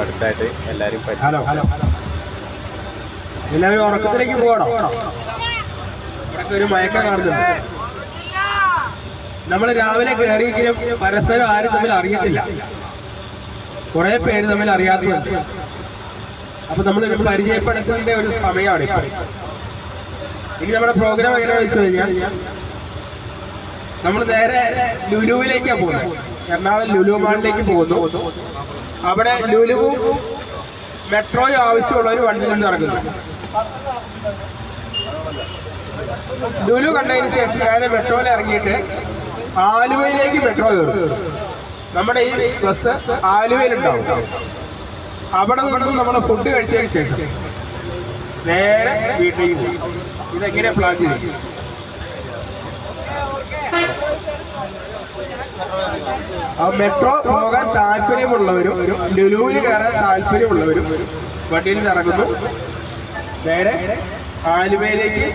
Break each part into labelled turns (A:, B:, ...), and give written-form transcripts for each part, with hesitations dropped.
A: അടുത്തായിട്ട് എല്ലാവരും
B: എല്ലാവരും ഉറക്കത്തിലേക്ക് പോകണം. ഇവിടെ ഒരു മയക്കം കാണുന്നുണ്ട്. നമ്മൾ രാവിലെ കയറിയെങ്കിലും പരസ്പരം ആരും തമ്മിൽ അറിയത്തില്ല. കുറെ പേര് തമ്മിൽ അറിയാത്തതുണ്ട്. അപ്പൊ നമ്മൾ പരിചയപ്പെടുത്തുന്നതിന്റെ ഒരു സമയമാണ് ഇപ്പോൾ. ഇനി നമ്മുടെ പ്രോഗ്രാം എങ്ങനെയാണെന്ന് വെച്ച് കഴിഞ്ഞാൽ നമ്മൾ നേരെ ലുലുവിലേക്കാണ് പോകുന്നത്. എറണാകുളം ലുലു മാളിലേക്ക് പോകുന്നു. അവിടെ ലുലുവും മെട്രോയും ആവശ്യമുള്ളവർ വണ്ടി കൊണ്ട് ഇറങ്ങുന്നു. ലുലു കണ്ടതിന് ശേഷം ഞാൻ മെട്രോയിൽ ഇറങ്ങിയിട്ട് ആലുവയിലേക്ക് മെട്രോ കയറും. നമ്മുടെ ഈ ബസ് ആലുവയിലുണ്ടാവും. അവിടെ നിന്നും നമ്മൾ ഫുഡ് കഴിച്ചതിന് ശേഷം നേരെ വീട്ടിലേക്ക് പോകും. ഇതെങ്ങനെ പ്ലാൻ ചെയ്യും? മെട്രോ പോകാൻ താല്പര്യമുള്ളവരും ലുലുവിൽ കയറാൻ താല്പര്യമുള്ളവരും വണ്ടിയിൽ നിന്ന് ഇറങ്ങുന്നു. നേരെ ആലുവയിലേക്ക്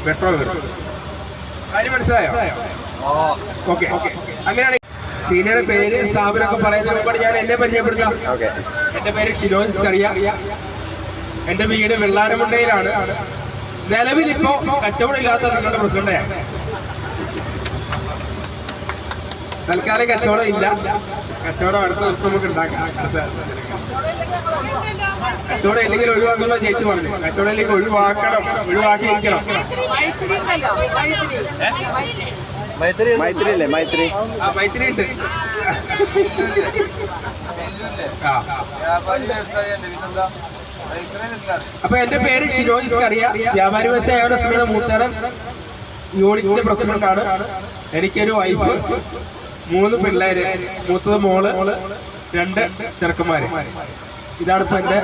B: മെട്രോ കയറും. കാര്യം മനസ്സിലായോ? ഓക്കെ. അങ്ങനെയാണെങ്കിൽ ഷീനയുടെ പേര് സ്ഥാപനമൊക്കെ പറയുന്നതിന് മുമ്പാണ് ഞാൻ എന്നെ പരിചയപ്പെടുത്താം. എന്റെ പേര് ഷിനോജ് സ്കറിയ. എന്റെ വീട് വെള്ളാരമുണ്ടയിലാണ്. നിലവിലിപ്പോ കച്ചവടമില്ലാത്ത നിങ്ങളുടെ പ്രസിഡന്റാണ്. തൽക്കാലം കച്ചവടം ഇല്ല. കച്ചവടം അടുത്ത ദിവസം നമുക്ക് ഉണ്ടാക്കാം. കച്ചവടം ഇല്ലെങ്കിൽ ഒഴിവാക്കുമല്ലോ ചേച്ചി പറഞ്ഞു. കച്ചവടം ഇല്ലെങ്കിൽ ഒഴിവാക്കിയിരിക്കണം.
A: മൈത്രി
B: ഉണ്ട്. അപ്പൊ എന്റെ പേര് ഷിനോജ് സ്കറിയ. വ്യാപാരി വ്യവസായ സമിതിയുടെ മൂത്തടം യൂണിറ്റിന്റെ പ്രസിഡന്റാണ്. എനിക്കൊരു വൈഫ്, 3 പിള്ളേര്. മൂത്തത് മോള്, 2 ചെറുക്കന്മാര്. ഇതാണ് ഇപ്പൊ എന്റെ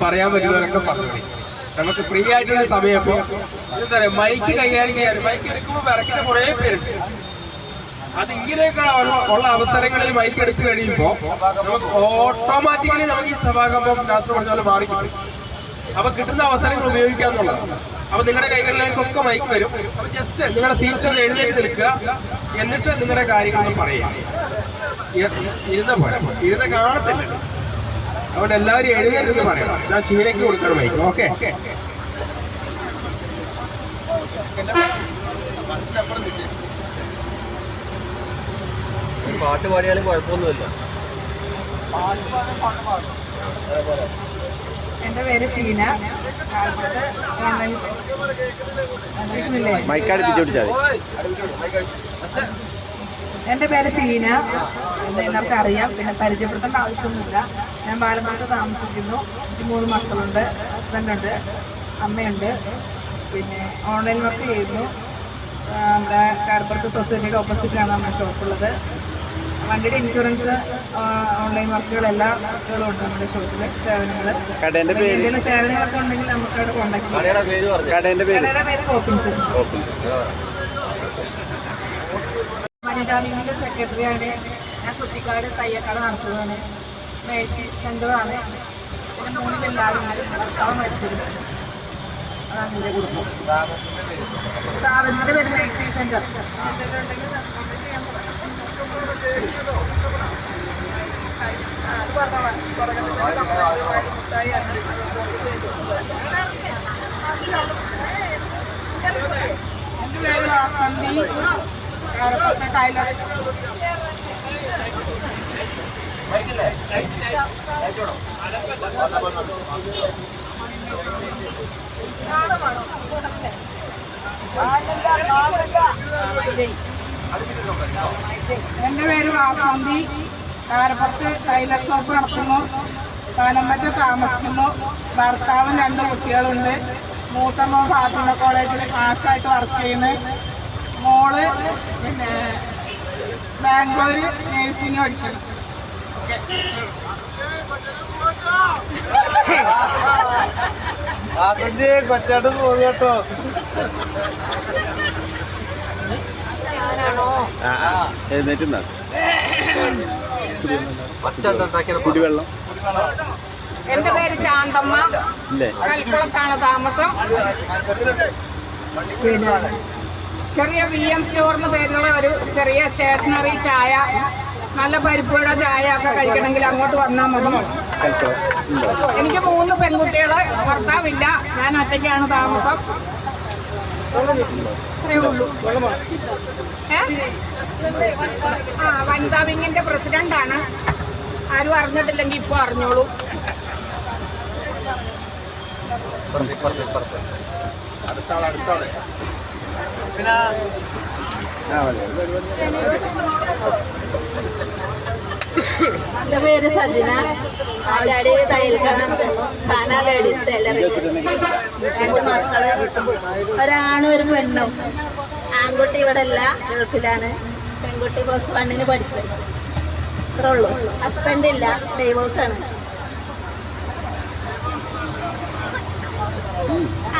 B: പറയാൻ പറ്റുന്നവരൊക്കെ പറഞ്ഞു. നമുക്ക് ഫ്രീ ആയിട്ടുള്ള സമയം. ഇപ്പൊ എന്താ പറയാ, മൈക്ക് കൈകാര്യം ചെയ്യാൻ മൈക്ക് എടുക്കുമ്പോൾ വിറക്കുന്ന കുറെ പേരുണ്ട്. അത് ഇങ്ങനെയൊക്കെ ഉള്ള അവസരങ്ങളിൽ മൈക്ക് എടുത്തു കഴിയുമ്പോൾ നമുക്ക് ഓട്ടോമാറ്റിക്കലി നമുക്ക് ഈ സഭാകമ്പം ശാസ്ത്രം പറഞ്ഞ പോലെ മാറിക്കിട്ടും. അപ്പൊ കിട്ടുന്ന അവസരങ്ങൾ ഉപയോഗിക്കാന്നുള്ളതാണ്. അപ്പൊ നിങ്ങളുടെ കൈകളിലേക്കൊക്കെ മൈക്ക് വരും. അപ്പൊ ജസ്റ്റ് നിങ്ങളുടെ സീറ്റിൽ എഴുന്നേറ്റ് നിൽക്കുക. എന്നിട്ട് നിങ്ങളുടെ കാര്യങ്ങൾ പറയാം. ഇരുന്ന കാണത്തില്ല. അതുകൊണ്ട് എല്ലാവരും എഴുന്നേറ്റ് പറയാം. ഞാൻ ഷീനയ്ക്ക് കൊടുക്കണം മൈക്ക്. ഓക്കെ.
C: പാട്ട് പാടിയാലും കുഴപ്പമൊന്നുമില്ല.
D: എന്റെ പേര് ഷീന. എന്റെ പേര് ഷീന. എല്ലാവർക്കും അറിയാം. പിന്നെ പരിചയപ്പെടുത്തേണ്ട ആവശ്യമൊന്നുമില്ല. ഞാൻ പാലക്കാട് താമസിക്കുന്നു. എനിക്ക് 3 മക്കളുണ്ട്. ഹസ്ബൻഡുണ്ട്, അമ്മയുണ്ട്. പിന്നെ ഓൺലൈൻ വർക്ക് ചെയ്യുന്നു. നമ്മുടെ കാർപ്പറേറ്റ് സൊസൈറ്റിയുടെ ഓപ്പോസിറ്റാണ് നമ്മുടെ ഷോപ്പുള്ളത്. വണ്ടിയുടെ ഇൻഷുറൻസ്, ഓൺലൈൻ വർക്കുകൾ, എല്ലാ വർക്കുകളും ഉണ്ട് നമ്മുടെ ഷോപ്പിൽ. എന്തെങ്കിലും സേവനങ്ങളൊക്കെ ഉണ്ടെങ്കിൽ നമുക്ക് അവിടെ കോൺടാക്ട് ചെയ്യാം. കടയുടെ പേര് കോപ്പിൻസ്. വനിതാ വിങ്ങിന്റെ സെക്രട്ടറിയാണ് ഞാൻ. കുട്ടിക്കാട് തയ്യക്കട നടത്തുന്നതാണ്. മേഴ്സി സെൻ്ററാണ്. പിന്നെ 3 പിള്ളേരും ഭർത്താവ് മരിച്ചത്. അതാണ് എൻ്റെ കുടുംബം. സ്ഥാപനത്തിൻ്റെ പേര് മേഴ്സി സെൻ്റർ. എൻ്റെ പേര് വാസന്തി. ടൈലർ. എൻ്റെ പേര് വാസന്തി. കാരപ്പുറത്ത് ടൈലർ ഷോപ്പ് നടത്തുന്നു. പാലമ്പറ്റ താമസിക്കുന്നു. ഭർത്താവും 2 കുട്ടികളുണ്ട്. മൂത്ത മോൻ ഫാത്തിമ കോളേജിൽ മാഷായിട്ട് വർക്ക് ചെയ്യുന്നു. മോള് പിന്നെ ബാംഗ്ലൂർ നേഴ്സിംഗ് പഠിക്കുന്നു.
C: കൊച്ചാട്ട് പോകും കേട്ടോ.
A: കുടിവെള്ളം.
D: എന്റെ പേര് ശാന്തമ്മ. കൽക്കുളത്താണ് താമസം. പിന്നെ
E: ചെറിയ VM സ്റ്റോർ എന്ന് പേരുള്ള ഒരു ചെറിയ സ്റ്റേഷനറി ചായ, നല്ല പരിപ്പുവട ചായ ഒക്കെ കഴിക്കണമെങ്കിൽ അങ്ങോട്ട് വന്നാൽ മതി. എനിക്ക് 3 പെൺകുട്ടികള്, ഭർത്താവില്ല, ഞാൻ ഒറ്റയ്ക്കാണ് താമസം. അത്രയേ ഉള്ളൂ. വനിതാ വിങ്ങിന്റെ പ്രസിഡന്റാണ്. ആരും അറിഞ്ഞിട്ടില്ലെങ്കിൽ ഇപ്പൊ അറിഞ്ഞോളൂ.
F: എന്റെ പേര് സജിന. ആചാടി തയ്യൽക്കട, സാന ലേഡീസ് ടൈലറിംഗ്. 2 മക്കള്, ഒരാണും ഒരു പെണ്ണും. ആൺകുട്ടി ഇവിടെ അല്ല, ഗൾഫിലാണ്. പെൺകുട്ടി +1 പഠിക്കും. അത്രേ ഉള്ളൂ. ഹസ്ബൻഡ് ഇല്ല, ഡൈവോഴ്സാണ്.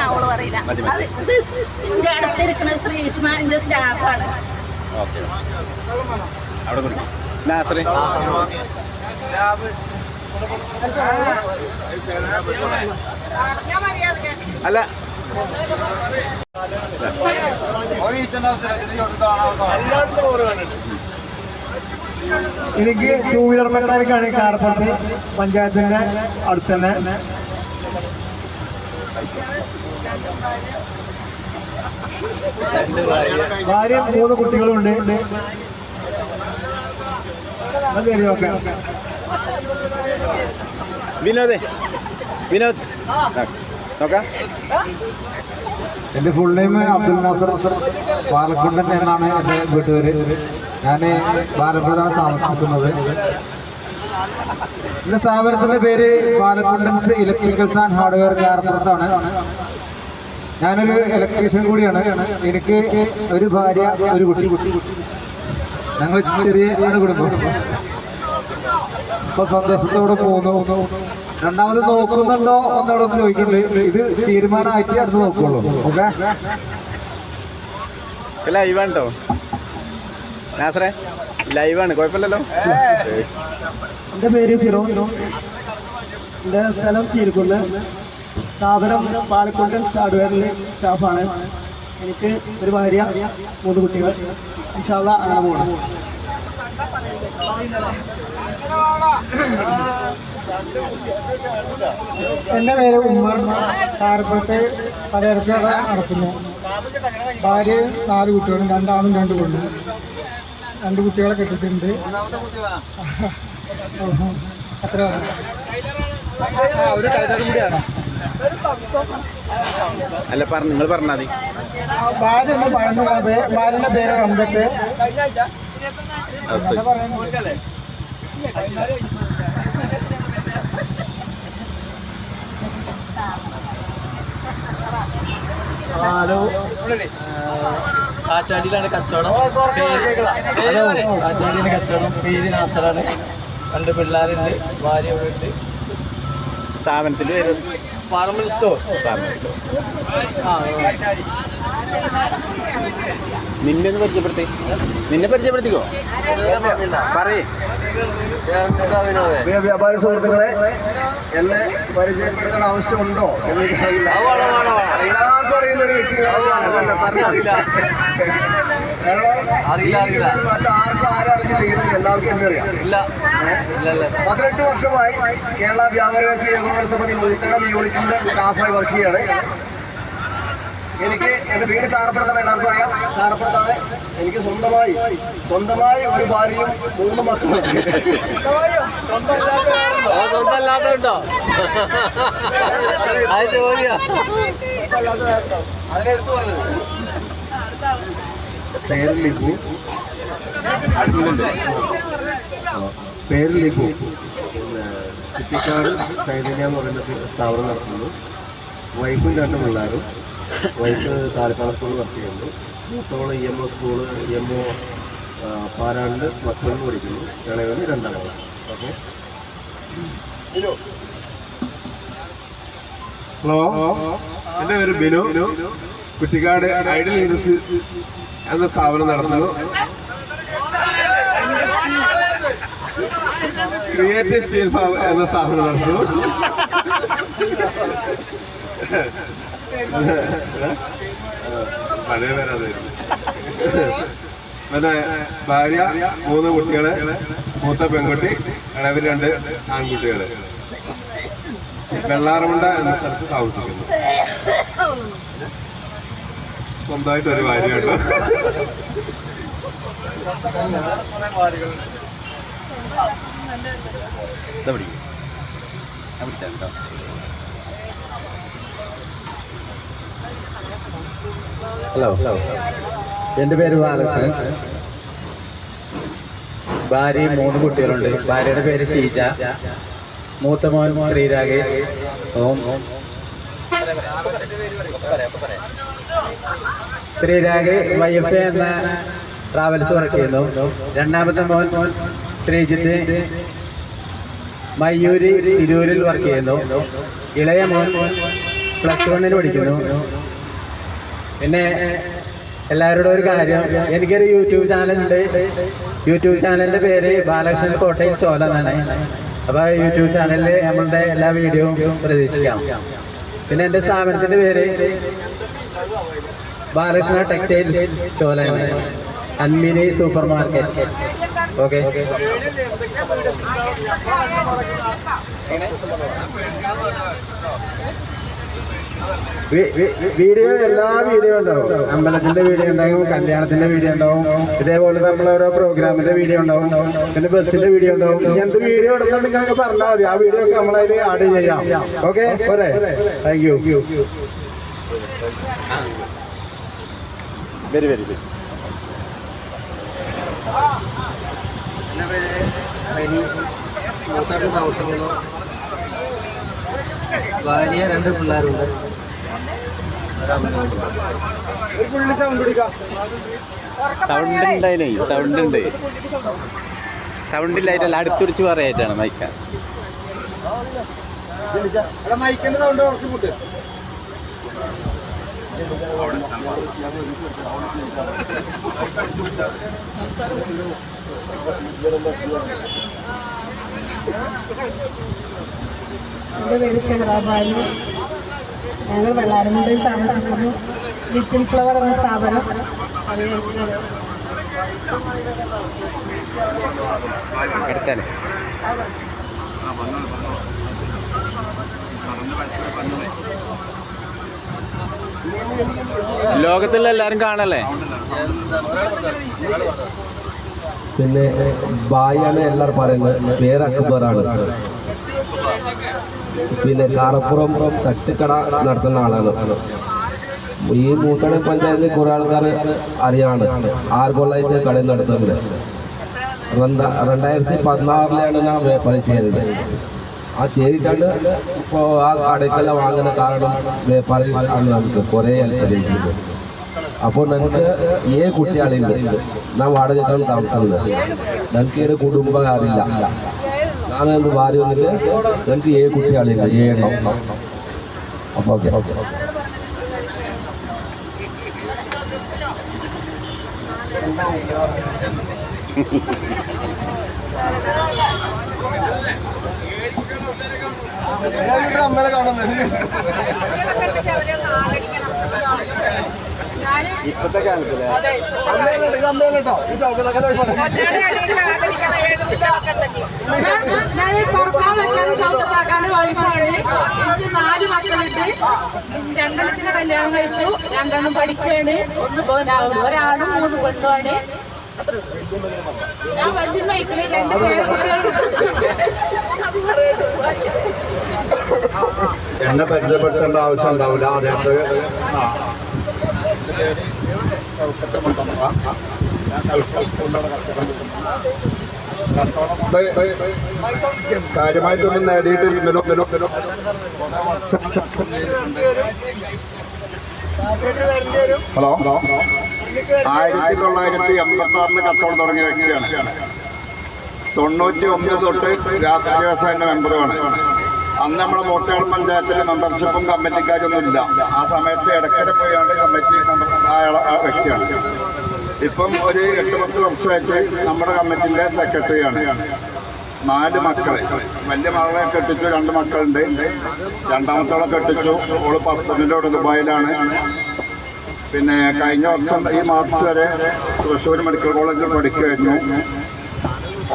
F: അവള് പറയില്ല. ഇത് എന്റെ അടുത്തിരിക്കുന്ന ശ്രീഷ്മ എന്റെ സ്റ്റാഫാണ്.
A: അല്ല
G: എനിക്ക് 2 വീലർ മെക്കാനിക്കാണ്. കാർപ്പത്തി പഞ്ചായത്തിന്റെ അടുത്ത് തന്നെ. ഭാര്യ 3 കുട്ടികളുണ്ട്.
A: വിനോദ് നോക്കാം.
G: എന്റെ ഫുൾ നെയിം അബ്ദുൽ നാസർ പാലക്കുണ്ടൻ എന്നാണ് എന്റെ വീട്ടുപേര്. ഞാൻ പാലക്കുണ്ടാണ് താമസിക്കുന്നത്. എന്റെ സ്ഥാപനത്തിന്റെ പേര് പാലക്കുണ്ടൻസ് ഇലക്ട്രിക്കൽസ് ആൻഡ് ഹാർഡ്വെയർ കാർപ്പുറത്താണ്. ഞാനൊരു ഇലക്ട്രീഷ്യൻ കൂടിയാണ്. എനിക്ക് ഒരു ഭാര്യ, ഒരു കുട്ടി. ഞങ്ങൾ ചെറിയ കുടുംബം. ഇപ്പൊ സന്തോഷത്തോടെ പോകുന്നു. രണ്ടാമത് നോക്കുന്നുണ്ടോ എന്നോട് ചോദിക്കുന്നുണ്ട്. ഇത് തീരുമാനമായിട്ട് അടുത്ത് നോക്കുള്ളൂ. ഓക്കെ,
A: ലൈവാണ് കേട്ടോ നാസറേ, ലൈവാണ്, കുഴപ്പമില്ലല്ലോ.
G: എൻ്റെ പേര് ഫിറോൻ. എൻ്റെ സ്ഥലം ചീരക്കുന്ന്. സ്ഥാപനം പാലക്കുണ്ടൻ ഹാർഡ്വെയറിൽ സ്റ്റാഫാണ്. എനിക്ക് ഒരു ഭാര്യ, 3 കുട്ടികൾ. ഇൻഷാ അല്ലാഹ് അങ്ങനെ പോകണം. എൻ്റെ പേര് ഉമ്മർ. കാർപ്പത്ത് പലയിടത്ത് നടക്കുന്നു. ഭാര്യ 4 കുട്ടികളും, 2 ആണും 2 പെണ്ണും. 2 കുട്ടികളെ കെട്ടിച്ചിട്ടുണ്ട്. അത്ര ഒരു ടൈലറും കൂടിയാണ്.
A: അല്ല നിങ്ങൾ പറഞ്ഞാൽ മതി.
G: ഭാര്യന്റെ പേര് റംദത്ത്.
C: ഹലോ, കാറ്റാടിയിലാണ് കച്ചവടം. കാറ്റാടിയിലാണ് കച്ചവടം. പേര് നാസറാണ്. 2 പിള്ളേരുണ്ട്, ഭാര്യ ഇവിടെ ഉണ്ട്.
A: സ്ഥാപനത്തിന്റെ പേര്
C: ഫാർമൽ സ്റ്റോർ.
A: നിന്നെ പരിചയപ്പെടുത്തിക്കോ. പറയേ.
C: വ്യാപാരി സുഹൃത്തുക്കളെ, എന്നെ പരിചയപ്പെടുത്തേണ്ട ആവശ്യമുണ്ടോ എന്ന് എനിക്കറിയില്ല. എല്ലാവർക്കും അറിയുന്ന ഒരു അറിയില്ല. മറ്റാർക്കും ആരറിഞ്ഞില്ല, എല്ലാവർക്കും എന്നെ അറിയാം. 18 വർഷമായി കേരള വ്യാപാരി വ്യവസായ ഏകോപന സമിതി മുഴുത്തടം യൂണിറ്റിന്റെ സ്റ്റാഫായി വർക്ക് ചെയ്യാണ്. എനിക്ക് എൻ്റെ വീട് കാർപ്പുറത്താണ്, എല്ലാവർക്കും അറിയാം. കാർപ്പുറത്താണ്. എനിക്ക് സ്വന്തമായി ഒരു ഭാര്യയും 3 മക്കളും. സ്വന്തമല്ലാത്തോ? അത് ചോദ്യ അതിനെടുത്ത് പറഞ്ഞത്. പേര് ലിബു. കുട്ടിക്കാട് ചൈതന്യ എന്ന് പറയുന്ന സ്ഥാപനം നടത്തുന്നു. വൈഫും 2 പിള്ളേരും. വൈഫ് താലക്കാട് സ്കൂളിൽ വർക്ക് ചെയ്യുന്നു. മൂത്തോള് EMO സ്കൂള് EMO പാരാണ്ട് +1 പഠിക്കുന്നു. ഇളയവന് 2ാം ക്ലാസ്. ഓക്കെ.
G: ഹലോ, എൻ്റെ പേര് ബിനു. കുട്ടിക്കാട് ഐഡൽ യൂണിവേഴ്സിറ്റി എന്ന സ്ഥാപനം നടത്തുന്നു. ക്രിയേറ്റീവ് സ്റ്റീൽ ഫാം എന്ന സ്ഥാപനം നടത്തുന്നു. പഴയ പേരായിരുന്നു.
C: പിന്നെ ഭാര്യ 3 കുട്ടികള്, മൂത്ത പെൺകുട്ടി, ഇളവർ 2 ആൺകുട്ടികള്. വെള്ളാറമുണ്ട എന്ന സ്ഥലത്ത് താമസിക്കുന്നു. സ്വന്തമായിട്ട് ഒരു ഭാര്യയുണ്ട്.
A: ഹലോ, എൻ്റെ പേര് ബാലകൃഷ്ണൻ. ഭാര്യയും 3 കുട്ടികളുണ്ട്. ഭാര്യയുടെ പേര് ഷീജ, മൂത്ത മോൻ ശ്രീരാഗേഷ്. ശ്രീരാഗ് YFA എന്ന ട്രാവൽസ് വർക്ക് ചെയ്യുന്നു. രണ്ടാമത്തെ മോൻ ശ്രീജിത്ത് മയ്യൂര് തിരൂരിൽ വർക്ക് ചെയ്യുന്നു. ഇളയ മോൻ +1 പഠിക്കുന്നു. പിന്നെ എല്ലാവരോടും ഒരു കാര്യം, എനിക്കൊരു യൂട്യൂബ് ചാനലുണ്ട്. യൂട്യൂബ് ചാനലിൻ്റെ പേര് ബാലകൃഷ്ണൻ കോട്ടയിൽ ചോല എന്നാണ്. അപ്പോൾ യൂട്യൂബ് ചാനലിൽ നമ്മളുടെ എല്ലാ വീഡിയോയും പ്രതീക്ഷിക്കാം. പിന്നെ എൻ്റെ സ്ഥാപനത്തിൻ്റെ പേര് ബാലകൃഷ്ണ ടെക്സ്റ്റൈൽസ് ചോല, അൻമിനി സൂപ്പർ മാർക്കറ്റ്. ഓക്കെ, വീഡിയോ എല്ലാ വീഡിയോ ഉണ്ടാവും. അമ്പലത്തിന്റെ വീഡിയോ ഉണ്ടാവും, കല്യാണത്തിന്റെ വീഡിയോ ഉണ്ടാവും, ഇതേപോലെ നമ്മൾ ഓരോ പ്രോഗ്രാമിന്റെ വീഡിയോ ഉണ്ടാവും, പിന്നെ ബസ്സിന്റെ വീഡിയോ ഉണ്ടാവും. എന്ത് വീഡിയോ എടുക്കാൻ നിങ്ങൾക്ക് പറഞ്ഞാൽ മതി, ആ വീഡിയോ ഒക്കെ നമ്മളതിൽ ആഡ് ചെയ്യാം. ഓക്കെ, പോരെ? Thank you. Very very very.
H: താമസിക്കുന്നു. ഭാര്യ 2 പിള്ളേരുണ്ട്.
A: സൗണ്ട് ഉണ്ടായില്ലേ? സൗണ്ട് ഉണ്ട്. സൗണ്ട് ഇല്ലായിട്ടല്ല, അടുത്തുടിച്ച് പറയായിട്ടാണ് മൈക്ക.
C: മൈക്കിന്റെ സൗണ്ട് കുറച്ച് കൂട്ട്.
I: എൻ്റെ പേര് ഷെഹറാബായി. ഞങ്ങൾ വെള്ളാരമുണ്ടയിൽ താമസിക്കുന്നു. ലിറ്റിൽ ഫ്ലവർ എന്ന സ്ഥാപനം
A: എടുത്താലേ ലോകത്തുള്ള എല്ലാവരും കാണല്ലേ?
C: പിന്നെ ബായാണ് എല്ലാവരും പറയുന്നത്. പേര് അക്ബറാണ്. പിന്നെ കാറപ്പുറം തട്ടുകട നടത്തുന്ന ആളാണ്. ഈ മൂത്തണ പഞ്ചായത്തിൽ കുറെ ആൾക്കാർ അറിയാണ്. 6 കൊല്ലമായിട്ട് കട നടത്തുന്നത്. 2016 ഞാൻ വ്യാപാരം ചെയ്തത്. ആ ചെയ്തിട്ടാണ് ഇപ്പോൾ ആ കടയ്ക്കെല്ലാം വാങ്ങുന്ന കാരണം വ്യാപാരം ആണ് നമുക്ക് കുറേ ആൾക്കാരിക്കുന്നത്. അപ്പോൾ ഞങ്ങൾക്ക് 7 കുട്ടികളുണ്ട്. ഞാൻ വാടകയ്ക്കാണ് താമസിക്കുന്നത്. ഞങ്ങൾക്ക് ഒരു കുടുംബക്കാരില്ല. ഞാനെന്ത് ഭാര്യ വന്നിട്ട് ഞങ്ങൾക്ക് 7 കുട്ടികളുണ്ട്. 7 എണ്ണം. അപ്പോൾ ഓക്കെ ഓക്കെ.
A: ഇപ്പത്തെ കാലത്തില്
E: നാല് മക്കളുണ്ട്. 2 കല്യാണം കഴിച്ചു, 2 പഠിക്കുകയാണ്. 1 ഒരാളും 3 പെണ്ണുമാണ്. ഞാൻ വലിയ മൈക്കില് 2
C: എന്നെ പരിചയപ്പെടുത്തേണ്ട ആവശ്യം ഉണ്ടാവില്ല. അദ്ദേഹത്തെ കാര്യമായിട്ടൊന്നും നേടിയിട്ടില്ലല്ലോ. ഹലോ, 1986 കച്ചവടം തുടങ്ങിയ വ്യക്തിയാണ്. 91 തൊട്ട് വ്യാപാര മെമ്പറുമാണ്. അന്ന് നമ്മുടെ മൂർച്ചാൾ പഞ്ചായത്തിൽ മെമ്പർഷിപ്പും കമ്മിറ്റിക്കാരൊന്നും ഇല്ല. ആ സമയത്ത് ഇടയ്ക്കിടെ പോയാണ്ട് കമ്മിറ്റി ആ വ്യക്തിയാണ്. ഇപ്പം ഒരു 8-10 വർഷമായിട്ട് നമ്മുടെ കമ്മിറ്റിൻ്റെ സെക്രട്ടറിയാണ്. 4 മക്കളെ, വലിയ മകളെ കെട്ടിച്ചു, 2 മക്കളുണ്ട്. രണ്ടാമത്തോളെ കെട്ടിച്ചു. ഓള് ഹസ്ബൻഡിൻ്റെ കൂടെ ദുബായിലാണ്.
J: പിന്നെ കഴിഞ്ഞ വർഷം ഈ മാർച്ച് വരെ തൃശ്ശൂർ മെഡിക്കൽ കോളേജിൽ പഠിക്കുമായിരുന്നു.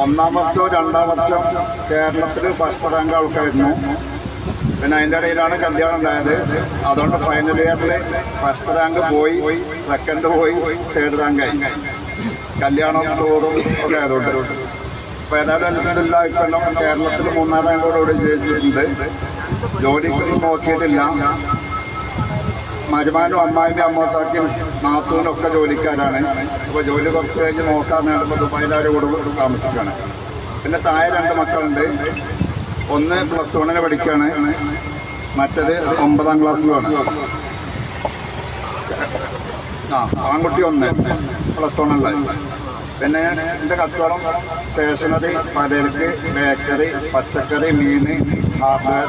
J: 1ാം വർഷവും 2ാം വർഷം കേരളത്തിൽ ഫസ്റ്റ് റാങ്ക് ആൾക്കായിരുന്നു. പിന്നെ അതിൻ്റെ ഇടയിലാണ് കല്യാണം ഉണ്ടായത്. അതുകൊണ്ട് ഫൈനൽ ഇയറിൽ ഫസ്റ്റ് റാങ്ക് പോയി, സെക്കൻഡ് പോയി, 3rd റാങ്കായി. കല്യാണം ടൂറും ഒക്കെ ആയതുകൊണ്ട് ഇപ്പോൾ ഏതായാലും അൽഹംദുലില്ലാ ഇക്കൊല്ലം കേരളത്തിൽ 3ാം റാങ്കോടുകൂടി ജയിച്ചിട്ടുണ്ട്. ജോലിക്കൊന്നും നോക്കിയിട്ടില്ല. മരുമാനും അമ്മായിയും അമ്മോസാക്കിയും നാത്തൂനും ഒക്കെ ജോലിക്കാരാണ്. അപ്പോൾ ജോലി കുറച്ച് കഴിഞ്ഞ് നോക്കാമെന്ന് പറഞ്ഞപ്പോൾ ദുബായിലാരും കൂടെ താമസിക്കുകയാണ്. പിന്നെ താഴെ 2 മക്കളുണ്ട്. ഒന്ന് +1 പഠിക്കുകയാണ്, മറ്റത് 9ാം ക്ലാസ്സിലുമാണ്. ആൺകുട്ടി 1 +1 പിന്നെ എൻ്റെ കച്ചവടം സ്റ്റേഷനറി, പലചരക്ക്, ബേക്കറി, പച്ചക്കറി, മീൻ, ഹാർഡ്വെയർ,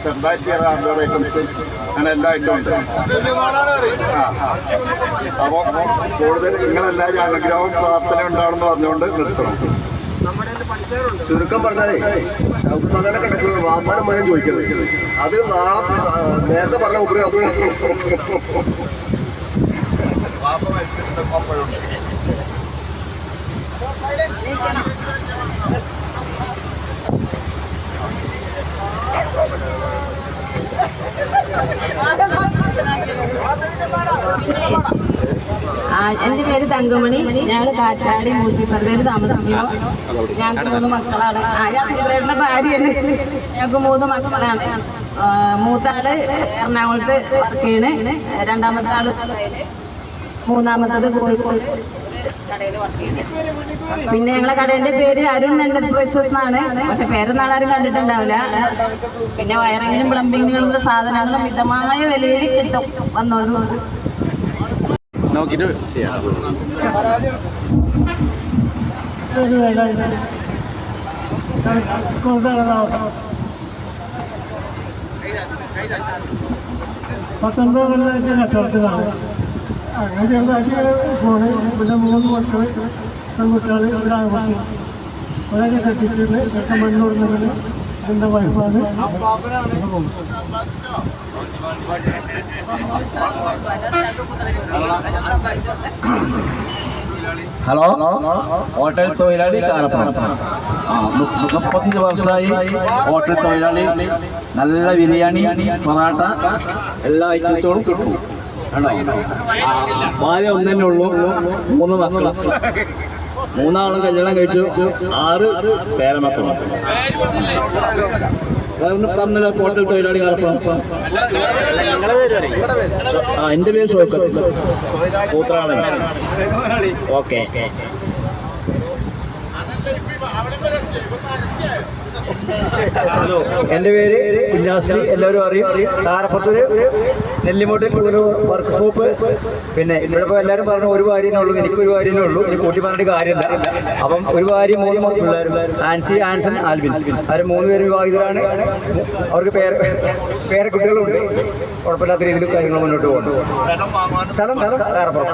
J: ചെറുതായിട്ട് ഹാർഡ്വെയർ ഐറ്റംസ്, അങ്ങനെ എല്ലാ ഐറ്റവും ഉണ്ട്. അപ്പോൾ കൂടുതൽ നിങ്ങളെല്ലാവരും അനുഗ്രഹവും പ്രാർത്ഥന ഉണ്ടാവണമെന്ന് പറഞ്ഞുകൊണ്ട് നിർത്തണം.
C: ചുരുക്കം പറഞ്ഞാലേ നമുക്ക് സാധാരണ കിടക്കുന്നത് വാപ്പാനം മഴ ചോദിക്കുന്നത്. അത് നാളെ നേരത്തെ പറഞ്ഞ ഉപരി അത് വാപ്പ മരിച്ചിട്ടുണ്ട്.
F: എൻ്റെ പേര് തങ്കമണി. ഞങ്ങൾ കാറ്റാടി മൂച്ചിപ്പറമ്പയിൽ താമസിക്കുന്നു. ഞങ്ങൾക്ക് 3 മക്കളാണ്. ഞാൻ സുഖേട്ടൻ്റെ ഭാര്യയാണ്. ഞങ്ങൾക്ക് 3 മക്കളാണ്. മൂത്താള് എറണാകുളത്ത് വർക്ക് ചെയ്യണ്, 2ാമത്തെ ആള്, 3ാമത്തത് കോഴിക്കോട് കടയിൽ വർക്ക് ചെയ്യണേ. പിന്നെ ഞങ്ങളെ കടേൻ്റെ പേര് അരുൺ എന്റർപ്രൈസസ് എന്നാണ്. പക്ഷെ പേരൊന്നും ആരും കണ്ടിട്ടുണ്ടാവില്ല. പിന്നെ വയറിങ്ങിനും പ്ലംബിങ്ങിനുള്ള സാധനങ്ങളും മിതമായ വിലയിൽ കിട്ടും. വന്നോളുന്നുണ്ട്.
A: നോക്കിയിട്ട് ചെയ്യാം.
I: പത്തൊൻപത് കച്ചവടത്തിലാണ്. അങ്ങനെ ചെറുതായിട്ട് പോണ്. പിന്നെ 3 മക്കൾ, പെൺകുട്ടികൾ, ഒരാൺകുട്ടി. ഒരാളെ കെട്ടിച്ചിട്ട് മണ്ണൂർ നിന്ന് എൻ്റെ വൈഫാണ്.
K: ഹലോ, ഹോട്ടൽ തൊഴിലാളി കാരപ്പുറം. 35 വർഷമായി ഹോട്ടൽ തൊഴിലാളി. നല്ല ബിരിയാണി, പൊറാട്ട, എല്ലാ ഐറ്റംസുകളും കിട്ടും. ഭാര്യ 1 തന്നെ ഉള്ളൂ, 3 മക്കൾ. 3 ആളും കല്യാണം കഴിച്ചു, 6 പേരമക്കളും. പറഞ്ഞല്ലോ ഹോട്ടൽ തൊഴിലാളി കാരപ്പുറം. എൻ്റെ പേര് ഷോക്കത്ത്, പൂത്രാളൻ. ഓക്കെ.
G: ഹലോ, എൻ്റെ പേര് കുഞ്ഞാശ്രീ. എല്ലാവരും അറിയും. കാരപ്പുറത്തൊരു നെല്ലിമോട്ടിൽ ഒരു വർക്ക് ഷോപ്പ്. പിന്നെ ഇവിടെ ഇപ്പോൾ എല്ലാവരും പറഞ്ഞു ഒരു ഭാര്യനെ ഉള്ളൂ, എനിക്കൊരു ഭാര്യനെ ഉള്ളൂ. ഇനി കൂട്ടി പറഞ്ഞിട്ട് കാര്യമില്ല. അപ്പം ഒരു ഭാര്യ 3 പിള്ളേരും, ആൻസി, ആൻസൺ, ആൽവിൻ. അവർ 3 പേരും വിവാഹിതരാണ്. അവർക്ക് പേരക്കുട്ടികളുണ്ട്. കുഴപ്പമില്ലാത്ത രീതിയിൽ കാര്യങ്ങൾ മുന്നോട്ട് പോകുന്നു. സ്ഥലം കാരപ്പുറം.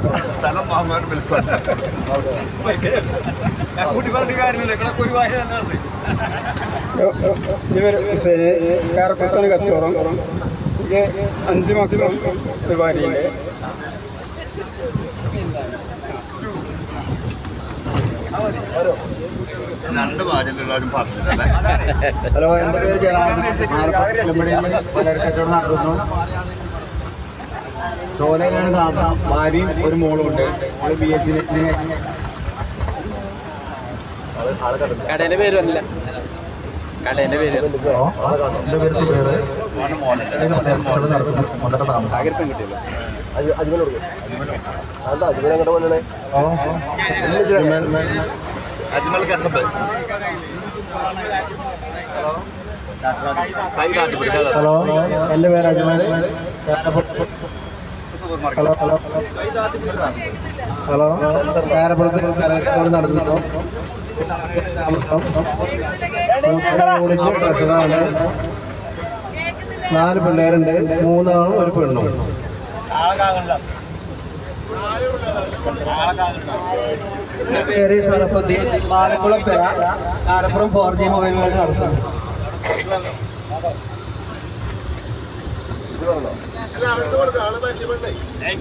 B: കാരപ്പുറത്താണ് കച്ചവടം. 5 മക്കളും ഒരു ഭാര്യയുണ്ട്.
A: ഹലോ, എൻ്റെ പേര് ജനാർദ്ദൻ. പലചരക്കച്ചവടം നടത്തുന്നു. ചോലയിലാണ് താമസം. ഭാര്യയും ഒരു മോളും ഉണ്ട്. BSc കടേൻ്റെ പേര് അല്ല. കടേൻ്റെ പേര്
C: എൻ്റെ പേര് സുബേർ. അജ്മൽ കസബ്.
A: ഹലോ, എൻ്റെ പേര് അജ്മൽ. ഹലോ കാരപ്പുറത്ത് കടകൾ നടത്തുന്നു. താമസം 4 പിള്ളേരുണ്ട്, 3 ആണും ഒരു പെണ്ണും. എൻ്റെ പേര് സരഫുദ്ദീൻ. പാലക്കുളം പെര, കാരപ്പുറം 4G മൊബൈൽ വേൾഡ് നടത്തുന്നു.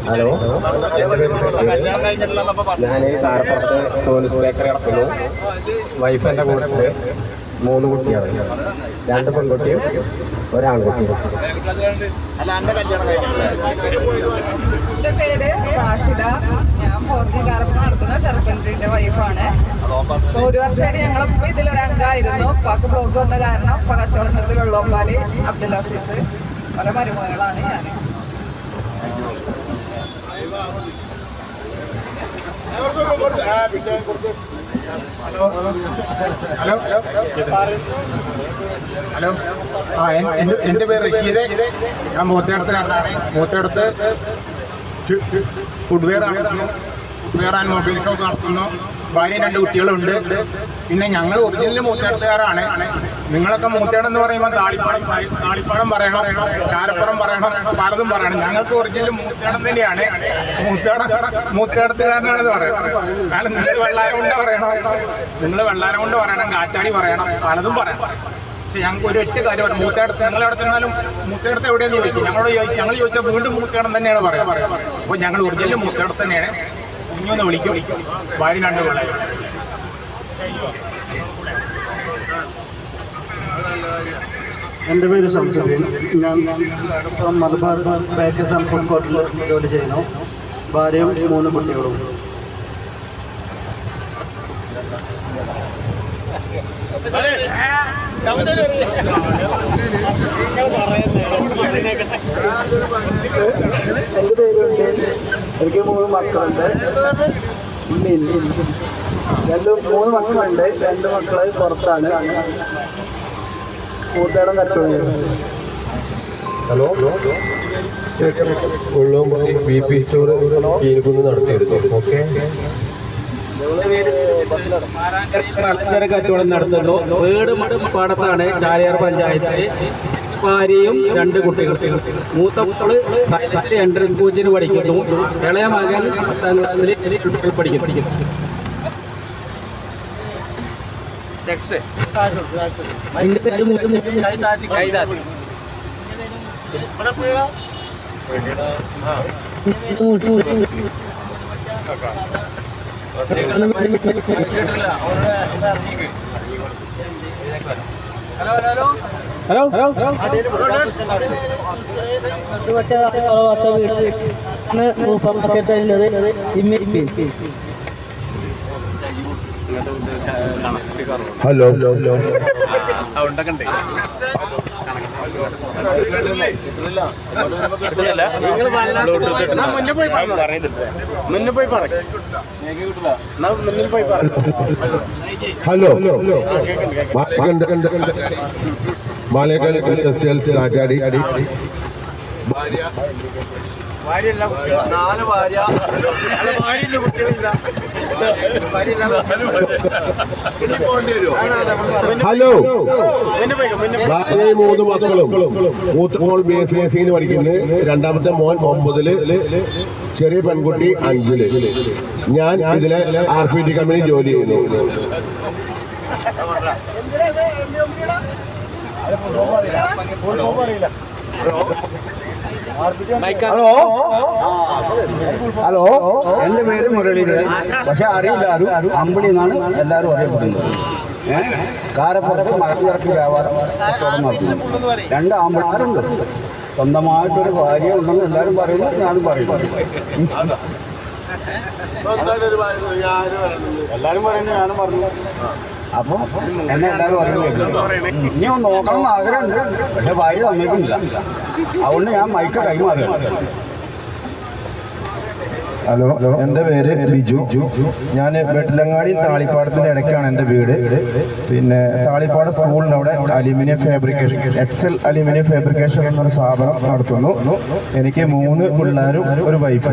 A: ഹലോ, ഞാൻ കാരപ്പുറത്ത് സോനിസ് ബേക്കറി നടത്തുന്നു. വൈഫ് എൻ്റെ കൂടെ 3 കുട്ടിയാണ്, 2 പെൺകുട്ടിയും 1 ആൺകുട്ടിയും.
D: എൻ്റെ പേര് റാഷിദ. ഞാൻ 4G കാരപ്പുറം നടത്തുന്ന ചെറുക്കൻ്റെ വൈഫാണ്. 1 വർഷമായിട്ട് ഞങ്ങളിപ്പോൾ ഇതിലൊരംഗമായിരുന്നു. ഉപ്പാക്ക് ബ്ലോക്ക് വന്ന കാരണം ഇപ്പം കച്ചവടത്തിൽ വെള്ളോമ്പാല് അബ്ദുൽ ഹഫീസ് പല മരുമകളാണ് ഞാൻ.
L: ഹലോ ഹലോ എൻ്റെ പേര് റഷീദ്. ഞാൻ മൂത്തേടത്തിലാണ്. മൂത്തേടത്ത് ഫുഡ്വെയർ നടത്തുന്നു. ഫുഡ്വെയർ ആൻഡ് മൊബൈൽ ഷോപ്പ് നടത്തുന്നു. ഭാര്യയും 2 കുട്ടികളുണ്ട്. പിന്നെ ഞങ്ങൾ ഒറിജിനൽ മൂത്തേടത്തുകാരാണ്. നിങ്ങളൊക്കെ മൂത്തേടം പറയുമ്പോൾ താളിപ്പാടം പറയണം, കാരപ്പുറം പറയണം, പലതും പറയണം. ഞങ്ങൾക്ക് ഒറിജിനൽ മൂത്തേടം തന്നെയാണ്. മൂത്തേടത്തുകാരനാണെന്ന് പറയുന്നത്. കാരണം നിങ്ങൾ വെള്ളാരമുണ്ട പറയണം, കാറ്റാടി പറയണം, പലതും പറയണം. പക്ഷെ ഞങ്ങൾക്ക് ഒരൊറ്റ കാര്യം പറയാം, മൂത്തേടത്ത് നിങ്ങൾ എവിടെ ചെന്നാലും മൂത്തേടത്ത് എവിടെയെന്ന് ചോദിക്കും. ഞങ്ങൾ ചോദിച്ചാൽ വീണ്ടും മൂത്തേടം തന്നെയാണ് പറയാം. അപ്പോൾ ഞങ്ങൾ ഒറിജിനൽ മൂത്തേടത്ത് തന്നെയാണ്. കുഞ്ഞൊന്ന് വിളിക്കും, ഭാര്യ 2 പിള്ളേർ.
M: എൻ്റെ പേര് ശംസുദ്ദീൻ. ഞാൻ മലബാർ ബേക്കേഴ്സ് ആൻഡ് ഫുഡ് കോർട്ടിൽ ജോലി ചെയ്യുന്നു. ഭാര്യയും 3 കുട്ടികളും. എൻ്റെ പേരുണ്ട്. എനിക്ക് 3 മക്കളുണ്ട്. 3 മക്കളുണ്ട്. 2 മക്കൾ പുറത്താണ്. മൂത്തേടം കച്ചവടം.
C: ഹലോ, ഉള്ളോമ്പതി BP സ്റ്റോർ കീഴ്കുന്ന് നടത്തിയിരുന്നു. ഓക്കെ,
A: പലചരക്ക് കച്ചവടം നടത്തുന്നു. വീട് പാടത്താണ്, ചാലിയാർ പഞ്ചായത്ത്. ഭാര്യയും 2 കുട്ടികളും. മൂത്ത മക്കള് സൈലന്റ് എൻട്രൻസ് കോച്ചിന് പഠിക്കുന്നു. ഇളയ മകൻ 10ാം ക്ലാസ്സിൽ പഠിക്കുന്നു. നെക്സ്റ്റ് ഹലോ ഹലോ
C: ഹലോ
K: സൗണ്ടൊക്കെ ഉണ്ട്.
C: ഹലോ, മാലേക്കൽ ഇൻഡസ്ട്രിയൽസ് കാറ്റാടി. ഹലോ, ഭാര്യയും 3 മക്കളും. മൂത്ത മോൾ BSc പഠിക്കുന്നു. 2ാമത്തെ മോൻ 9ല്. ചെറിയ പെൺകുട്ടി 5ല്. ഞാൻ ഇതിലെ RPT കമ്പനി ജോലി ചെയ്യുന്നു.
A: ഹലോ ഹലോ, എൻ്റെ പേര് മുരളീധരൻ. പക്ഷെ അറിയില്ല, അമ്പിളി എന്നാണ് എല്ലാവരും അറിയപ്പെടുന്നത്. കാരപ്പുറത്ത് മലച്ചിറക്കി വ്യാപാരം നടത്തുന്നു. 2 ആമ്പിളാരുണ്ട്. സ്വന്തമായിട്ടൊരു ഭാര്യ ഉണ്ടെന്ന് എല്ലാവരും പറയുന്നു, ഞാനും പറയുന്നു. എല്ലാവരും പറയുന്നു, ഞാനും പറഞ്ഞു. അപ്പോൾ എന്നെ എല്ലാവരും പറയുന്നു. ഇനി ഒന്ന് നോക്കണം എന്ന് ആഗ്രഹമുണ്ട്, പക്ഷെ ഭാര്യ സമ്മതിക്കുന്നില്ല. അതുകൊണ്ട് ഞാൻ മൈക്ക് കൈമാറുകയാണ്.
N: ഹലോ, എൻ്റെ പേര് ബിജു. ഞാൻ വെട്ടിലങ്ങാടി താളിപ്പാടത്തിൻ്റെ ഇടയ്ക്കാണ് എൻ്റെ വീട്. പിന്നെ താളിപ്പാട് സ്കൂളിൻ്റെ അവിടെ aluminium fabrication, excel aluminium fabrication എന്നൊരു സ്ഥാപനം നടത്തുന്നു. എനിക്ക് 3 പിള്ളേരും ഒരു വൈഫ്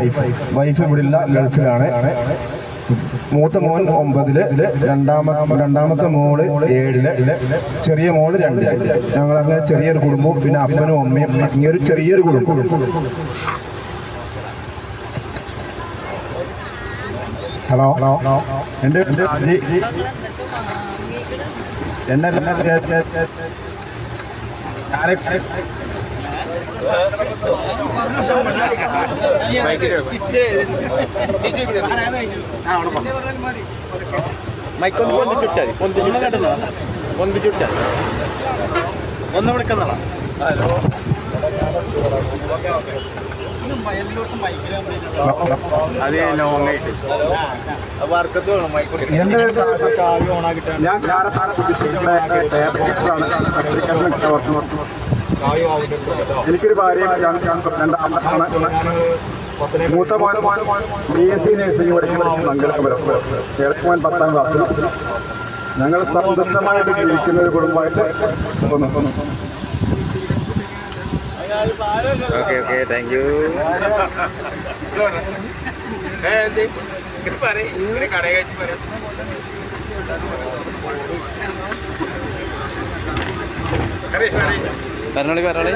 N: ഇവിടില്ല, ഗൾഫിലാണ്. മൂത്ത മോൻ 9ല്, രണ്ടാമത്തെ മോള് 7ല്, ചെറിയ മോള് 2ല്. ഞങ്ങളങ്ങനെ ചെറിയൊരു കുടുംബവും, പിന്നെ അപ്പനും അമ്മയും, ഇങ്ങനൊരു ചെറിയൊരു കുടുംബം. ഹലോ, എൻ്റെ
A: മൈക്കൊന്ന് പൊന്തിച്ചുടിച്ചാൽ പൊന്തിച്ചുടിച്ചാൽ ഒന്ന് വിളിക്കുന്നതാണ്.
J: ഞാൻ എനിക്കൊരു ഭാര്യയും മൂത്ത മോനും BSc നഴ്സിംഗ് പഠിക്കുന്ന മംഗലപുരം, ഇളക്കുവാൻ 10ാം ക്ലാസ്സിൽ. ഞങ്ങൾ സന്തോഷമായിട്ട് ജീവിക്കുന്ന ഒരു കുടുംബമായിട്ട് തോന്നുന്നു.
A: Okay okay, thank you. പറഞ്ഞോളി പറഞ്ഞോളി.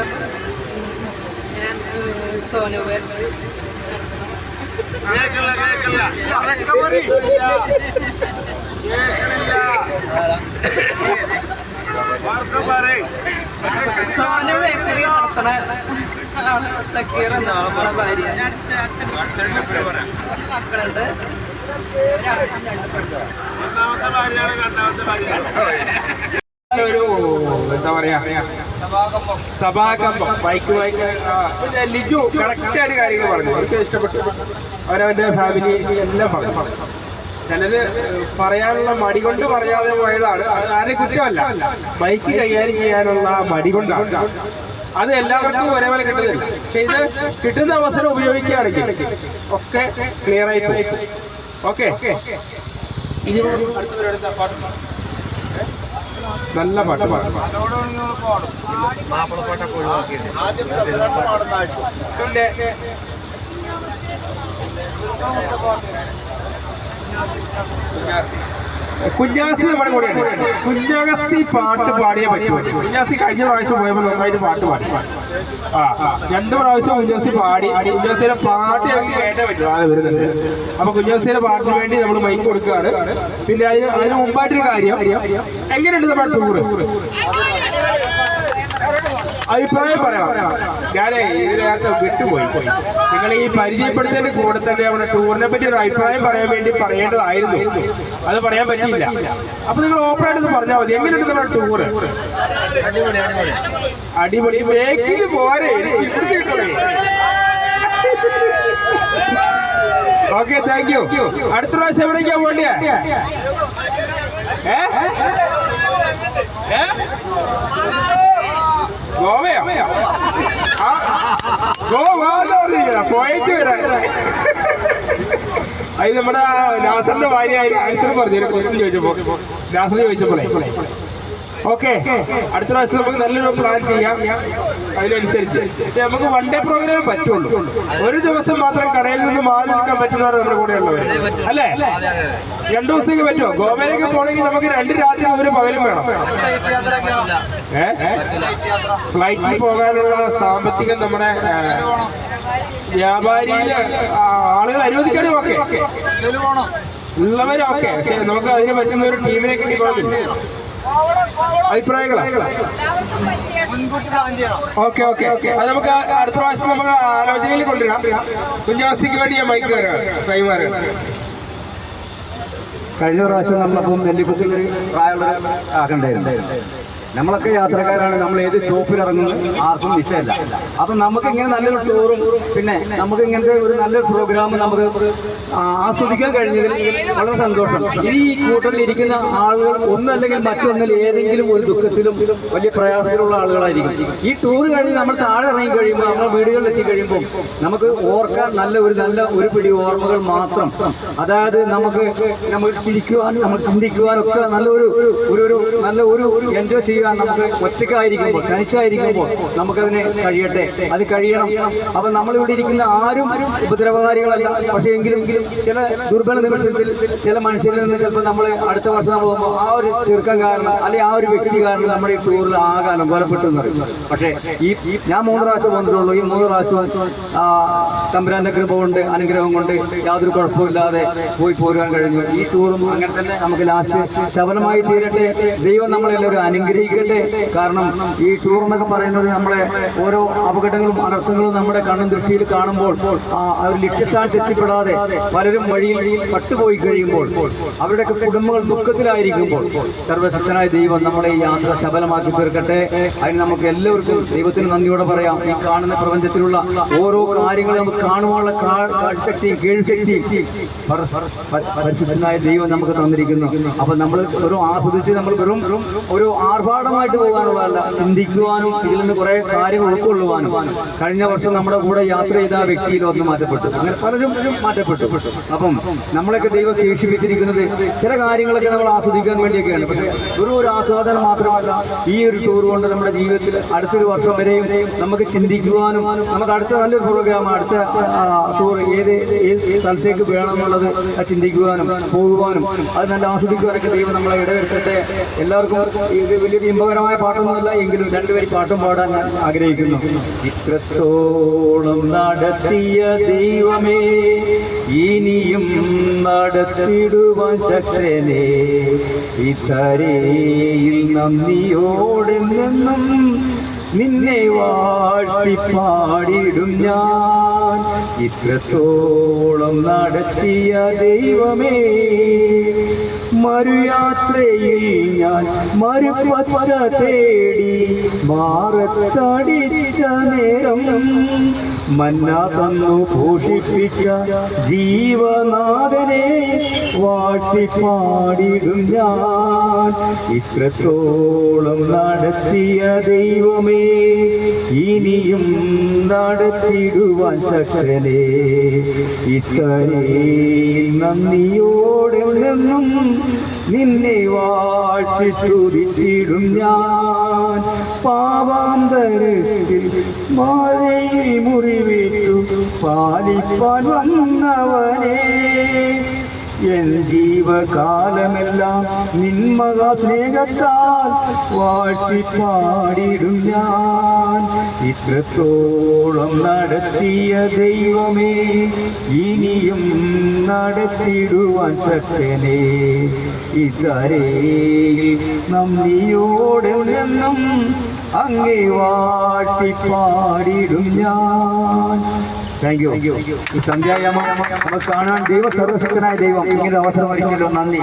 B: ഒരു എന്താ പറയാ സഭാകമ്പം ബൈക്ക് പിന്നെ ലിജു കറക്റ്റായിട്ട് കാര്യങ്ങൾ പറഞ്ഞു. എനിക്ക് ഇഷ്ടപ്പെട്ടു. അവരവന്റെ ഫാമിലി എല്ലാം പറഞ്ഞു. ചിലത് പറയാനുള്ള മടി കൊണ്ട് പറയാതെ പോയതാണ്. അത് ആരുടെ കുറ്റമല്ല, ബൈക്ക് കൈകാര്യം ചെയ്യാനുള്ള മടി കൊണ്ടാണ്. അത് എല്ലാവർക്കും ഒരേപോലെ കിട്ടുന്നില്ല. പക്ഷെ ഇത് കിട്ടുന്ന അവസരം ഉപയോഗിക്കുകയാണെങ്കിൽ ഒക്കെ ക്ലിയർ ആയിട്ട് ഓക്കെ. ഇനി നല്ല പാട്ട് പാടും. കുഞ്ഞാസി നമ്മുടെ കൂടെയാണ്. കുഞ്ഞാസി പാട്ട് പാടിയേ പറ്റുമോ? കുഞ്ഞാസി കഴിഞ്ഞ പ്രാവശ്യം പോയപ്പോൾ നന്നായിട്ട് പാട്ട് പാടി. 2 പ്രാവശ്യം കുഞ്ഞാസി പാടി. കുഞ്ഞാസിയുടെ പാട്ട് ഞങ്ങൾക്ക് കേട്ടേ പറ്റും. അത് വരുന്നുണ്ട്. അപ്പൊ കുഞ്ഞാസിയുടെ പാട്ടിന് വേണ്ടി നമ്മൾ മൈക്ക് കൊടുക്കുകയാണ്. പിന്നെ അതിന് മുമ്പായിട്ടൊരു കാര്യം, എങ്ങനെയുണ്ട് നമ്മുടെ ടൂറ്? അഭിപ്രായം പറയാം. ഞാനേ ഇതിനകത്ത് വിട്ടുപോയി. നിങ്ങൾ ഈ പരിചയപ്പെടുത്തതിന്റെ കൂടെ തന്നെ നമ്മുടെ ടൂറിനെ പറ്റി ഒരു അഭിപ്രായം പറയാൻ വേണ്ടി പറയേണ്ടതായിരുന്നു. അത് പറയാൻ പറ്റിയില്ല. അപ്പൊ നിങ്ങൾ ഓപ്പണായിട്ട് പറഞ്ഞാൽ മതി. എങ്ങനെയുണ്ട് നമ്മുടെ ടൂറ്? അടിപൊളി. ബേക്കിന് പോരെ, ഓക്കെ, താങ്ക് യു. അടുത്ത പ്രാവശ്യം എവിടേക്കാ പോണ്ടിയ? ഗോവയോ? ഗോവാന്ന് പറഞ്ഞിരിക്കുന്ന പോയിച്ച് വരാൻ. അത് നമ്മുടെ നാസറിന്റെ ഭാര്യ ആൻസർ പറഞ്ഞു. ക്വസ്റ്റ്യൻ ചോദിച്ചപ്പോ നാസർ ചോദിച്ചപ്പോളേ ഓക്കെ. അടുത്ത പ്രാവശ്യം നമുക്ക് നല്ലൊരു പ്ലാൻ ചെയ്യാം അതിനനുസരിച്ച്. പക്ഷെ നമുക്ക് 1 ഡേ പ്രോഗ്രാമേ പറ്റുള്ളൂ. ഒരു ദിവസം മാത്രം കടയിൽ നിന്ന് മാറി നിൽക്കാൻ പറ്റുന്നവരെ നമ്മുടെ കൂടെ ഉള്ളവർ അല്ലേ? 2 ദിവസത്തേക്ക് പറ്റുമോ? ഗോവയിലേക്ക് പോകണമെങ്കിൽ നമുക്ക് 2 രാത്രി 1 പകലും വേണം. ഫ്ലൈറ്റിൽ പോകാനുള്ള സാമ്പത്തികം നമ്മുടെ വ്യാപാരിയില് ആളുകൾ അനുവദിക്കണേ. ഓക്കെ ഉള്ളവരൊക്കെ. പക്ഷെ നമുക്ക് അതിന് പറ്റുന്ന ഒരു ടീമിനെ കിട്ടിക്കോളും. അഭിപ്രായങ്ങളാണ്. Okay okay okay. അത് നമുക്ക് അടുത്ത പ്രാവശ്യം നമ്മൾ ആലോചനയിൽ കൊണ്ടുവരാം. കുഞ്ഞാസിക്ക് വേണ്ടി ഞാൻ മൈക്ക് കൈമാറുക.
G: കഴിഞ്ഞ പ്രാവശ്യം നമ്മളപ്പം നെല്ലിക്കുത്തിൽ പ്രായമുള്ള ആക്കണ്ടായിരുന്നു. നമ്മളൊക്കെ യാത്രക്കാരാണ്. നമ്മൾ ഏത് സ്റ്റോപ്പിൽ ഇറങ്ങുന്നത് ആർക്കും വിഷയമല്ല. അപ്പം നമുക്ക് ഇങ്ങനെ നല്ലൊരു ടൂറും പിന്നെ നമുക്ക് ഇങ്ങനത്തെ ഒരു നല്ലൊരു പ്രോഗ്രാം നമുക്ക് ആസ്വദിക്കാൻ കഴിഞ്ഞതിൽ വളരെ സന്തോഷം. ഈ കൂട്ടത്തിൽ ഇരിക്കുന്ന ആളുകൾ ഒന്നല്ലെങ്കിൽ മറ്റൊന്നിൽ ഏതെങ്കിലും ഒരു ദുഃഖത്തിലും വലിയ പ്രയാസത്തിലുള്ള ആളുകളായിരിക്കും. ഈ ടൂർ കഴിഞ്ഞ് നമ്മൾ താഴെ ഇറങ്ങി കഴിയുമ്പോൾ നമ്മുടെ വീടുകളിൽ എത്തി കഴിയുമ്പോൾ നമുക്ക് ഓർക്കാൻ നല്ല ഒരു പിടി ഓർമ്മകൾ മാത്രം. അതായത് നമുക്ക് ചിരിക്കുവാനും നമുക്ക് ചിന്തിക്കുവാനും ഒക്കെ നല്ല ഒരു എൻജോയ് ചെയ്യാൻ നമുക്ക് ഒറ്റയ്ക്കായിരിക്കുമ്പോൾ തനിച്ചായിരിക്കുമ്പോൾ നമുക്കതിനെ കഴിയട്ടെ. അത് കഴിയണം. അപ്പം നമ്മളിവിടെ ഇരിക്കുന്ന ആരും ഉപദ്രവകാരികളല്ല. പക്ഷേ എങ്കിലും ചില ദുർബല നിമിഷത്തിൽ ചില മനുഷ്യരിൽ നിന്ന് ചിലപ്പോൾ നമ്മൾ അടുത്ത വർഷം നമ്മൾ പോകുമ്പോൾ ആ ഒരു ചെറുക്കം കാരണം അല്ലെങ്കിൽ ആ ഒരു വ്യക്തി കാരണം നമ്മുടെ ഈ ടൂറിൽ ആകാലം കൊലപ്പെട്ടു എന്ന് പറയും. പക്ഷേ ഞാൻ 3 പ്രാവശ്യം വന്നിട്ടുള്ളൂ. ഈ 3 പ്രാവശ്യം തമ്പുരാന്റെ കൃപ കൊണ്ട് അനുഗ്രഹം കൊണ്ട് യാതൊരു കുഴപ്പമില്ലാതെ പോരാൻ കഴിഞ്ഞു. ഈ ടൂറും അങ്ങനെ തന്നെ നമുക്ക് ലാസ്റ്റ് ശബനമായി തീരട്ടെ. ദൈവം നമ്മളെല്ലാവരും അനുഗ്രഹിക്കും.
O: അനുഗ്രഹിക്കട്ടെ. കാരണം ഈ ടൂർ എന്നൊക്കെ പറയുന്നത് നമ്മളെ ഓരോ അപകടങ്ങളും അനർത്ഥങ്ങളും നമ്മുടെ കണ്ണും ദൃഷ്ടിയിൽ കാണുമ്പോൾ ആ ഒരു ലക്ഷ്യസ്ഥാനത്ത് എത്തിപ്പെടാതെ പലരും വഴിയിൽ പട്ടുപോയി കഴിയുമ്പോൾ അവരുടെയൊക്കെ കുടുംബങ്ങൾ ദുഃഖത്തിലായിരിക്കുമ്പോൾ സർവശക്തനായ ദൈവം നമ്മളെ ഈ യാത്ര സഫലമാക്കി തീർക്കട്ടെ. അതിന് നമുക്ക് എല്ലാവർക്കും ദൈവത്തിന് നന്ദിയോടെ പറയാം. ഈ കാണുന്ന പ്രപഞ്ചത്തിലുള്ള ഓരോ കാര്യങ്ങളും നമുക്ക് കാണുവാനുള്ള കാഴ്ചശക്തിയും കീഴ്ശക്തിയും പരിശുദ്ധനായ ദൈവം നമുക്ക് തന്നിരിക്കുന്നു. അപ്പൊ നമ്മൾ വെറും ആസ്വദിച്ച് നമ്മൾ വെറും ഒരു ആർഭാടമായിട്ട് പോകാനുള്ളതല്ല, ചിന്തിക്കുവാനും ഇതിൽ നിന്ന് കുറെ കാര്യങ്ങൾ ഉൾക്കൊള്ളുവാനും. കഴിഞ്ഞ വർഷം നമ്മുടെ കൂടെ യാത്ര ചെയ്ത ആ വ്യക്തിയിൽ ഒന്ന് മാറ്റപ്പെട്ടു, അങ്ങനെ പലരും മാറ്റപ്പെട്ടു. അപ്പം നമ്മളൊക്കെ ദൈവം ശേഷിപ്പിച്ചിരിക്കുന്നത് ചില കാര്യങ്ങളൊക്കെ നമ്മൾ ആസ്വദിക്കാൻ വേണ്ടിയൊക്കെയാണ്. പക്ഷേ ഒരു ആസ്വാദനം മാത്രമല്ല, ഈ ഒരു ടൂർ കൊണ്ട് നമ്മുടെ ജീവിതത്തിൽ അടുത്തൊരു വർഷം വരെയും നമുക്ക് ചിന്തിക്കുവാനും നമുക്ക് അടുത്ത നല്ലൊരു പ്രോഗ്രാം, അടുത്ത ടൂർ ഏത് സ്ഥലത്തേക്ക് വേണം എന്നുള്ളത് ചിന്തിക്കുവാനും പോകുവാനും അത് നല്ല ആസ്വദിക്കുവാനൊക്കെ ദൈവം നമ്മളെ ഇടവരുത്തട്ടെ. എല്ലാവർക്കും ഇത് വലിയൊരു ഇമ്പകരമായ പാട്ടൊന്നുമല്ല, എങ്കിലും രണ്ടുപേരും പാട്ടും പാടാൻ ഞാൻ ആഗ്രഹിക്കുന്നു. ഇത്രത്തോളം നടത്തിയ ദൈവമേ ഇനിയും നടത്തിടുവാൻ ശക്തനെ, ഇതരയിൽ നന്ദിയോടെ നിന്നും നിന്നെ വാഴ്ത്തിപ്പാടിടും ഞാൻ. ഇത്രത്തോളം നടത്തിയ ദൈവമേ മറുയാത്രയിൽ ഞാൻ മറുപച്ച തേടി മാറത്തടിച്ച നേരം മന്ന തന്നു പോഷിപ്പിച്ച ജീവനാഥനെ വാഴ്ത്തിപ്പാടിടും ഞാൻ. ഇത്രത്തോളം നടത്തിയ ദൈവമേ ഇനിയും നടത്തിടുവാൻ ശക്തനെ, ഇത്രയിൽ നന്ദിയോടെ നിന്നും നിന്നെ വാഴ്ത്തി സ്തുതിച്ചിടും ഞാൻ. പാവാന്തരത്തിൽ മാലയിൽ മുറിവേറ്റു പാലിപ്പാൻ വന്നവനെ, എൻ ജീവകാലമെല്ലാം നിന്മകാ സ്നേഹത്താൽ വാഴ്ത്തിപ്പാടിടും ഞാൻ. ഇത്രത്തോളം നടത്തിയ ദൈവമേ ഇനിയും നടത്തിടുവാൻ ശക്തനെ, ഇതരയിൽ നന്ദിയോടെ നിന്നും അങ്ങേ വാഴ്ത്തിപ്പാടിടും ഞാൻ. Thank you. ഈ സന്ധ്യായാമം നമുക്ക് കാണാൻ ദൈവ സർവശക്തനായ ദൈവം ഇങ്ങനെ അവസരം അളിച്ചല്ലോ. നന്ദി.